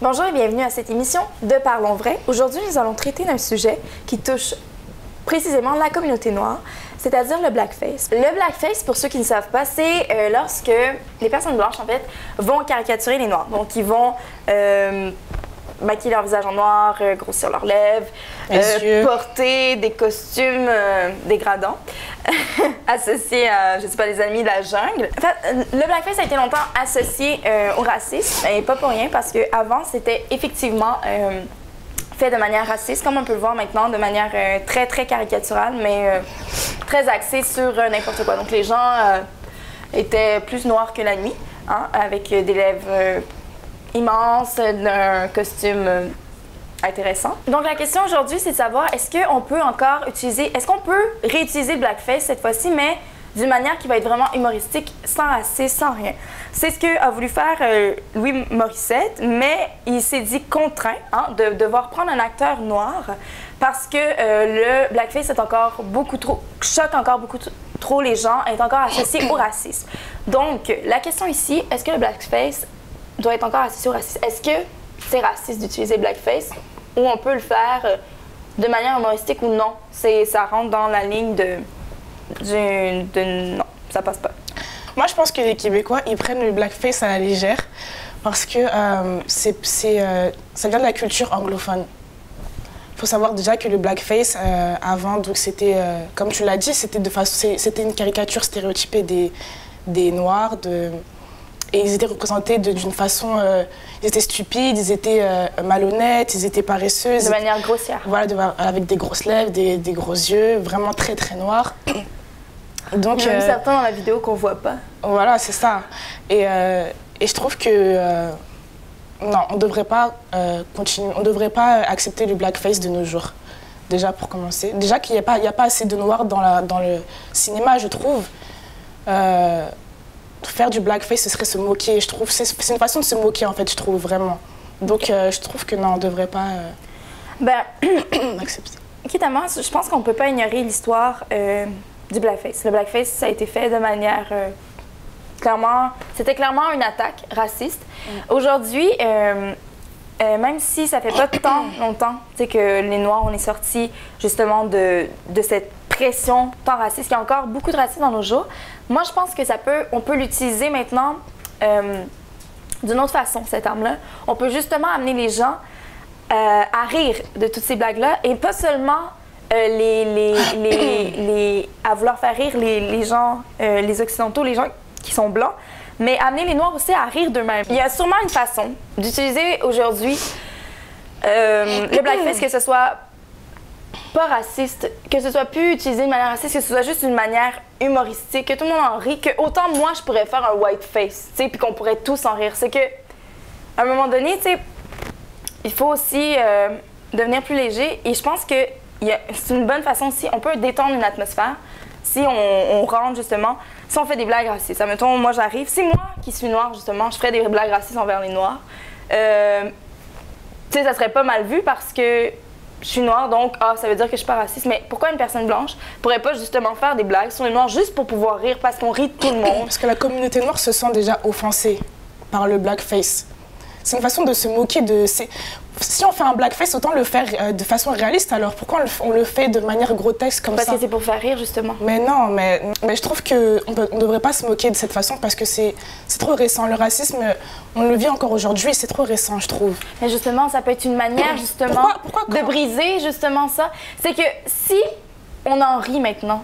Bonjour et bienvenue à cette émission de Parlons Vrai. Aujourd'hui, nous allons traiter d'un sujet qui touche précisément la communauté noire, c'est-à-dire le blackface. Le blackface, pour ceux qui ne savent pas, c'est lorsque les personnes blanches, en fait, vont caricaturer les noirs. Donc, ils vont maquiller leur visage en noir, grossir leurs lèvres, porter des costumes dégradants, associés à, je sais pas, les amis de la jungle. En fait, le blackface a été longtemps associé au racisme, et pas pour rien, parce qu'avant, c'était effectivement fait de manière raciste, comme on peut le voir maintenant, de manière très caricaturale, mais très axée sur n'importe quoi. Donc les gens étaient plus noirs que la nuit, hein, avec des lèvres immenses, un costume intéressant. Donc la question aujourd'hui, c'est de savoir est-ce qu'on peut encore utiliser, est-ce qu'on peut réutiliser le blackface cette fois-ci, mais d'une manière qui va être vraiment humoristique, sans racisme, sans rien. C'est ce qu'a voulu faire Louis Morissette, mais il s'est dit contraint de devoir prendre un acteur noir parce que le blackface est encore beaucoup trop, choque encore beaucoup trop les gens, est encore associé au racisme. Donc, la question ici, est-ce que le blackface doit être encore associé au racisme? Est-ce que c'est raciste d'utiliser le blackface ou on peut le faire de manière humoristique ou non? Ça rentre dans la ligne de non, ça passe pas. Moi, je pense que les Québécois, ils prennent le blackface à la légère parce que ça vient de la culture anglophone. Il faut savoir déjà que le blackface, avant, donc c'était, comme tu l'as dit, c'était une caricature stéréotypée des Noirs, et ils étaient représentés d'une façon, ils étaient stupides, ils étaient malhonnêtes, ils étaient paresseux. De manière grossière. Voilà, avec des grosses lèvres, des gros yeux, vraiment très noirs. Donc, il y en a certains dans la vidéo qu'on voit pas. Voilà, c'est ça. Et je trouve que non, on ne devrait pas continuer, on ne devrait pas accepter le blackface de nos jours. Déjà pour commencer. Déjà qu'il n'y a pas assez de noirs dans le cinéma, je trouve. Faire du blackface, ce serait se moquer, je trouve. C'est une façon de se moquer, en fait, je trouve, vraiment. Donc, je trouve que non, on ne devrait pas accepter. Quitte à moi, je pense qu'on ne peut pas ignorer l'histoire du blackface. Le blackface, ça a été fait de manière c'était clairement une attaque raciste. Aujourd'hui, même si ça fait pas tant longtemps que les Noirs, on est sortis justement de cette pression tant raciste, il y a encore beaucoup de racisme dans nos jours. Moi, je pense que on peut l'utiliser maintenant d'une autre façon, cette arme-là. On peut justement amener les gens à rire de toutes ces blagues-là et pas seulement à vouloir faire rire les gens, les Occidentaux, les gens qui sont blancs, mais amener les Noirs aussi à rire d'eux-mêmes. Il y a sûrement une façon d'utiliser aujourd'hui le blackface, que ce soit pas raciste, que ce soit plus utilisé de manière raciste, que ce soit juste une manière humoristique, que tout le monde en rit, que autant moi je pourrais faire un white face, tu sais, puis qu'on pourrait tous en rire. C'est que à un moment donné, tu sais, il faut aussi devenir plus léger, et je pense que c'est une bonne façon aussi, on peut détendre une atmosphère si on rentre justement, si on fait des blagues racistes. Admettons, moi j'arrive, si moi qui suis noire justement, je ferais des blagues racistes envers les Noirs, tu sais, ça serait pas mal vu parce que je suis noire, donc ça veut dire que je suis pas raciste. Mais pourquoi une personne blanche pourrait pas justement faire des blagues sur les Noirs juste pour pouvoir rire, parce qu'on rit de tout le monde? Parce que la communauté noire se sent déjà offensée par le blackface. C'est une façon de se moquer de... Si on fait un blackface, autant le faire de façon réaliste, alors pourquoi on le fait de manière grotesque comme ça? Parce que c'est pour faire rire, justement. Mais non, mais je trouve qu'on ne devrait pas se moquer de cette façon parce que c'est trop récent. Le racisme, on le vit encore aujourd'hui, c'est trop récent, je trouve. Mais justement, ça peut être une manière, justement, de briser, justement, ça. C'est que si on en rit maintenant,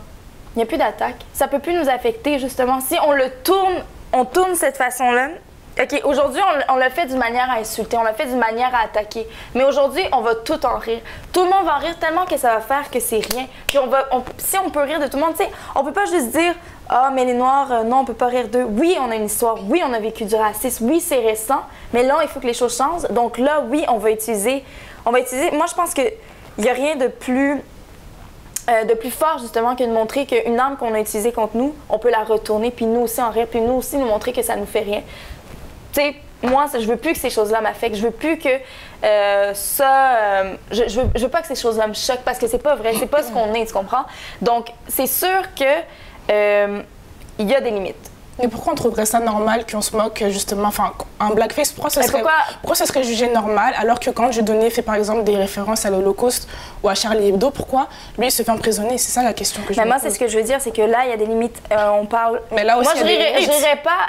il n'y a plus d'attaque, ça peut plus nous affecter, justement. Si on tourne cette façon-là, OK, aujourd'hui, on l'a fait d'une manière à insulter, on l'a fait d'une manière à attaquer. Mais aujourd'hui, on va tout en rire. Tout le monde va en rire tellement que ça va faire que c'est rien. Puis si on peut rire de tout le monde, tu sais, on peut pas juste dire « Ah, mais les Noirs, non, on peut pas rire d'eux. » Oui, on a une histoire. Oui, on a vécu du racisme. Oui, c'est récent. Mais là, il faut que les choses changent. Donc là, oui, on va utiliser... Moi, je pense qu'il n'y a rien de plus fort, justement, que de montrer qu'une arme qu'on a utilisée contre nous, on peut la retourner, puis nous aussi en rire, puis nous aussi nous montrer que ça nous fait rien. Tu sais, moi, je veux plus que ces choses-là m'affectent. Je veux plus que je veux pas que ces choses-là me choquent parce que c'est pas vrai. C'est pas ce qu'on est, tu comprends? Donc, c'est sûr que il y a des limites. Mais pourquoi on trouverait ça normal qu'on se moque justement, enfin un blackface, pourquoi ça serait jugé normal alors que quand Dieudonné fait par exemple des références à l'Holocauste ou à Charlie Hebdo, pourquoi lui il se fait emprisonner? C'est ça la question que je me pose. Moi c'est ce que je veux dire, c'est que là il y a des limites, on parle... Mais là aussi moi je rirais pas,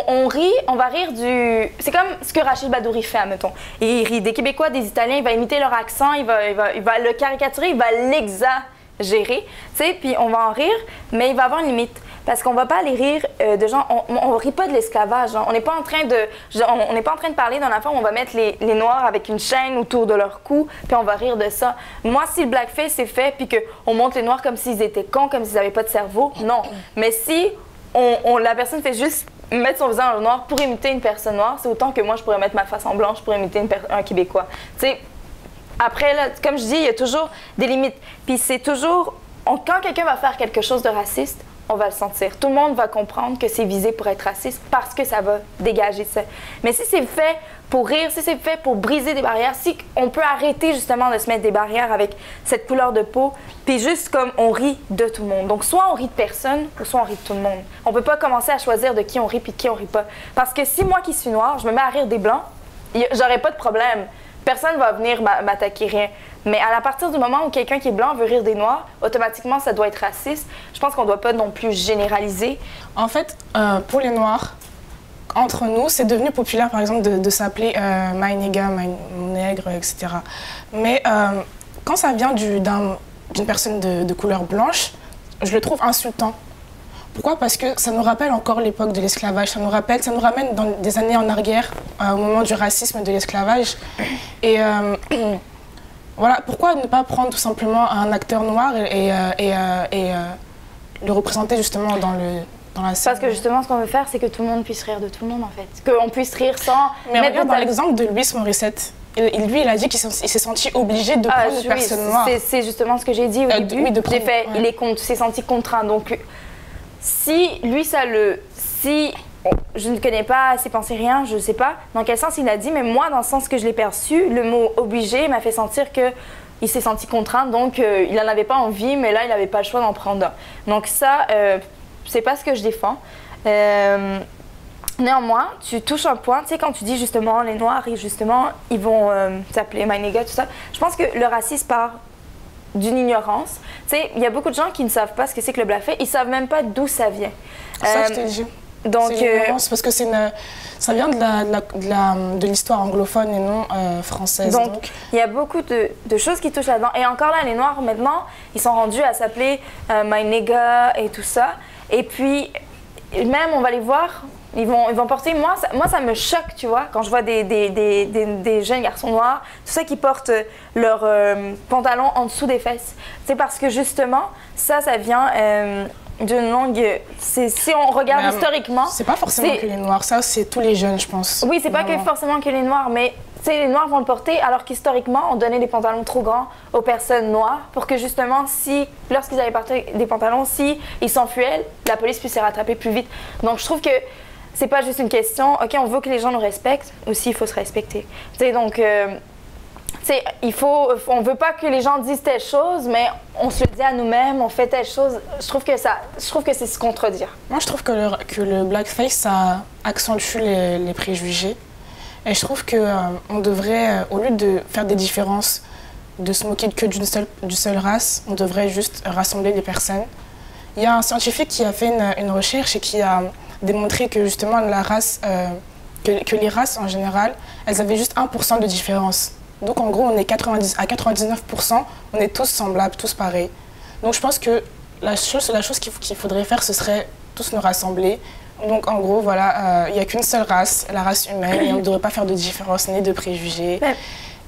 on rit, on va rire du... C'est comme ce que Rachid Badouri fait, admettons. Il rit des Québécois, des Italiens, il va imiter leur accent, il va le caricaturer, il va l'exagérer, tu sais, puis on va en rire, mais il va avoir une limite. Parce qu'on va pas aller rire de gens, on rit pas de l'esclavage. Hein. On n'est pas en train de parler d'un affaire où on va mettre les Noirs avec une chaîne autour de leur cou, puis on va rire de ça. Moi, si le blackface est fait, puis qu'on montre les Noirs comme s'ils étaient cons, comme s'ils n'avaient pas de cerveau, non. Mais si la personne fait juste mettre son visage en noir pour imiter une personne noire, c'est autant que moi, je pourrais mettre ma face en blanche pour imiter un Québécois. Tu sais, après, là, comme je dis, il y a toujours des limites. Puis c'est toujours... quand quelqu'un va faire quelque chose de raciste, on va le sentir. Tout le monde va comprendre que c'est visé pour être raciste parce que ça va dégager ça. Mais si c'est fait pour rire, si c'est fait pour briser des barrières, si on peut arrêter justement de se mettre des barrières avec cette couleur de peau, puis juste comme on rit de tout le monde. Donc soit on rit de personne, ou soit on rit de tout le monde. On peut pas commencer à choisir de qui on rit puis de qui on rit pas. Parce que si moi qui suis noire, je me mets à rire des blancs, j'aurais pas de problème. Personne va venir m'attaquer, rien. Mais à partir du moment où quelqu'un qui est blanc veut rire des noirs, automatiquement, ça doit être raciste. Je pense qu'on ne doit pas non plus généraliser. En fait, pour les noirs, entre nous, c'est devenu populaire, par exemple, de s'appeler my nigga, mon nègre, etc. Mais quand ça vient d'une personne de couleur blanche, je le trouve insultant. Pourquoi? Parce que ça nous rappelle encore l'époque de l'esclavage, ça nous ramène dans des années en arrière, au moment du racisme et de l'esclavage. Et voilà, pourquoi ne pas prendre tout simplement un acteur noir et le représenter justement dans la scène? Parce que justement, ce qu'on veut faire, c'est que tout le monde puisse rire de tout le monde, en fait. Qu'on puisse rire sans... Mais regarde dans l'exemple de Louis Morissette. Lui, il a dit qu'il s'est senti obligé de prendre une personne noire. C'est justement ce que j'ai dit au début. Il s'est senti contraint, donc... Si lui, je ne connais pas ses pensées, rien, je ne sais pas dans quel sens il a dit, mais moi, dans le sens que je l'ai perçu, le mot « obligé » m'a fait sentir qu'il s'est senti contraint, donc il n'en avait pas envie, mais là, il n'avait pas le choix d'en prendre un. Donc ça, c'est pas ce que je défends. Néanmoins, tu touches un point, tu sais, quand tu dis justement les Noirs, ils vont s'appeler my nigga, tout ça, je pense que le racisme part d'une ignorance. Tu sais, il y a beaucoup de gens qui ne savent pas ce que c'est que le blackface, ils savent même pas d'où ça vient. Ça, je t'ai dit. Donc, c'est l'ignorance, parce que ça vient de l'histoire anglophone et non française. Donc, il y a beaucoup de choses qui touchent là-dedans. Et encore là, les Noirs, maintenant, ils sont rendus à s'appeler my nigga et tout ça. Et puis, même, on va les voir... Ils vont porter... Moi, ça me choque, tu vois, quand je vois des jeunes garçons noirs, tout ça qui portent leurs pantalons en dessous des fesses. C'est parce que, justement, ça vient d'une longue... Si on regarde historiquement... C'est pas forcément que les Noirs, ça, c'est tous les jeunes, je pense. Oui, c'est pas forcément que les Noirs, mais... les Noirs vont le porter alors qu'historiquement, on donnait des pantalons trop grands aux personnes noires pour que justement, lorsqu'ils avaient porté des pantalons, ils s'enfuyaient, la police puisse les rattraper plus vite. Donc, je trouve que c'est pas juste une question, OK, on veut que les gens nous respectent, aussi il faut se respecter. Tu sais, donc, on veut pas que les gens disent telle chose, mais on se le dit à nous-mêmes, on fait telle chose. Je trouve que c'est se contredire. Moi, je trouve que le blackface, ça accentue les préjugés. Et je trouve qu'on devrait, au lieu de faire des différences, de se moquer que d'une seule race, on devrait juste rassembler les personnes. Il y a un scientifique qui a fait une recherche et qui a démontré que justement que les races en général, elles avaient juste 1% de différence. Donc en gros, on est à 99%, on est tous semblables, tous pareils. Donc je pense que la chose qu'il faudrait faire, ce serait tous nous rassembler. Donc en gros, voilà, il n'y a qu'une seule race, la race humaine, et on ne devrait pas faire de différence ni de préjugés.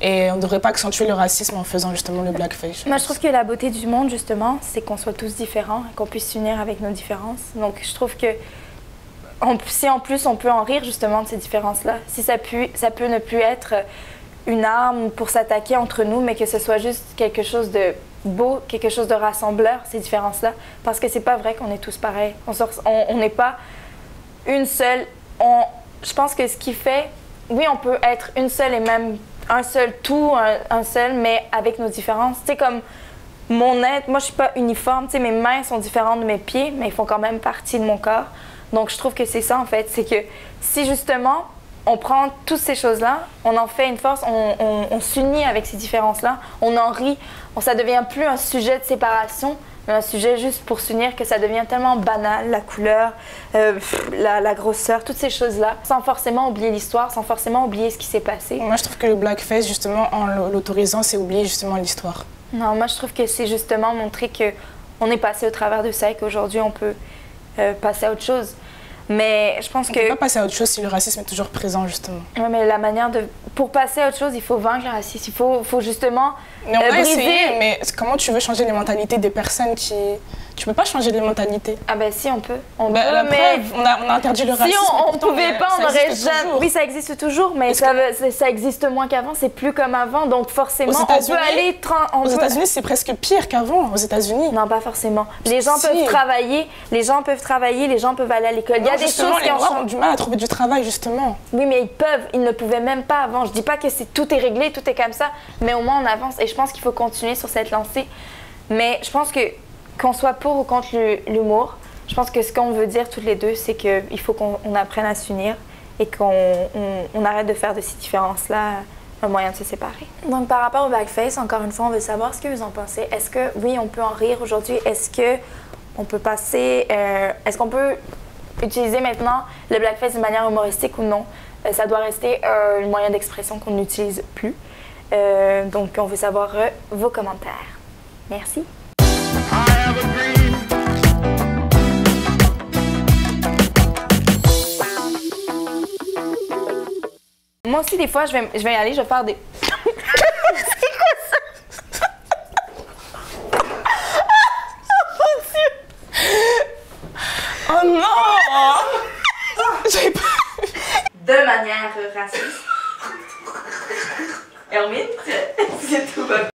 Et on ne devrait pas accentuer le racisme en faisant justement le blackface. Moi, je trouve que la beauté du monde, justement, c'est qu'on soit tous différents et qu'on puisse s'unir avec nos différences. Donc je trouve que si en plus on peut en rire justement de ces différences-là, si ça peut ne plus être une arme pour s'attaquer entre nous, mais que ce soit juste quelque chose de beau, quelque chose de rassembleur, ces différences-là, parce que c'est pas vrai qu'on est tous pareils. On n'est pas une seule. Je pense que ce qui fait, oui, on peut être une seule et même un seul tout, un seul, mais avec nos différences. Tu sais, comme mon être, moi je suis pas uniforme, tu sais, mes mains sont différentes de mes pieds, mais ils font quand même partie de mon corps. Donc, je trouve que c'est ça, en fait. C'est que si, justement, on prend toutes ces choses-là, on en fait une force, on s'unit avec ces différences-là, on en rit, ça devient plus un sujet de séparation, mais un sujet juste pour s'unir, que ça devient tellement banal, la couleur, la grosseur, toutes ces choses-là, sans forcément oublier l'histoire, sans forcément oublier ce qui s'est passé. Moi, je trouve que le blackface, justement, en l'autorisant, c'est oublier justement l'histoire. Non, moi, je trouve que c'est justement montrer qu'on est passé au travers de ça et qu'aujourd'hui, on peut passer à autre chose. Mais je pense On que... ne peut pas passer à autre chose si le racisme est toujours présent, justement. Oui, mais la manière de... Pour passer à autre chose, il faut vaincre le racisme. Il faut justement mais on a briser... essayé, mais comment tu veux changer les mentalités des personnes qui... Tu peux pas changer les mentalités. Ah ben si, on peut. On peut, la mais... preuve, on a interdit le racisme. Si on pouvait pas, on aurait jamais... Oui, ça existe toujours, mais ça existe moins qu'avant. C'est plus comme avant, donc forcément, on peut aller... Aux États-Unis, c'est presque pire qu'avant, aux États-Unis. Non, pas forcément. Les gens peuvent travailler, les gens peuvent aller à l'école. Il y a des choses qui ont du mal à trouver du travail, justement. Oui, mais ils ne pouvaient même pas avant. Je dis pas que tout est réglé, tout est comme ça, mais au moins on avance. Et je pense qu'il faut continuer sur cette lancée. Mais je pense que qu'on soit pour ou contre l'humour, je pense que ce qu'on veut dire toutes les deux, c'est qu'il faut qu'on apprenne à s'unir et qu'on arrête de faire de ces différences-là un moyen de se séparer. Donc par rapport au blackface, encore une fois, on veut savoir ce que vous en pensez. Est-ce que, oui, on peut en rire aujourd'hui? Est-ce qu'on peut passer... est-ce qu'on peut utiliser maintenant le blackface de manière humoristique ou non? Ça doit rester un moyen d'expression qu'on n'utilise plus. Donc on veut savoir vos commentaires. Merci. Moi aussi, des fois, je vais y aller, je vais faire des... C'est quoi ça? Oh non! J'ai pas... De manière raciste. Hermine, c'est tout va bien.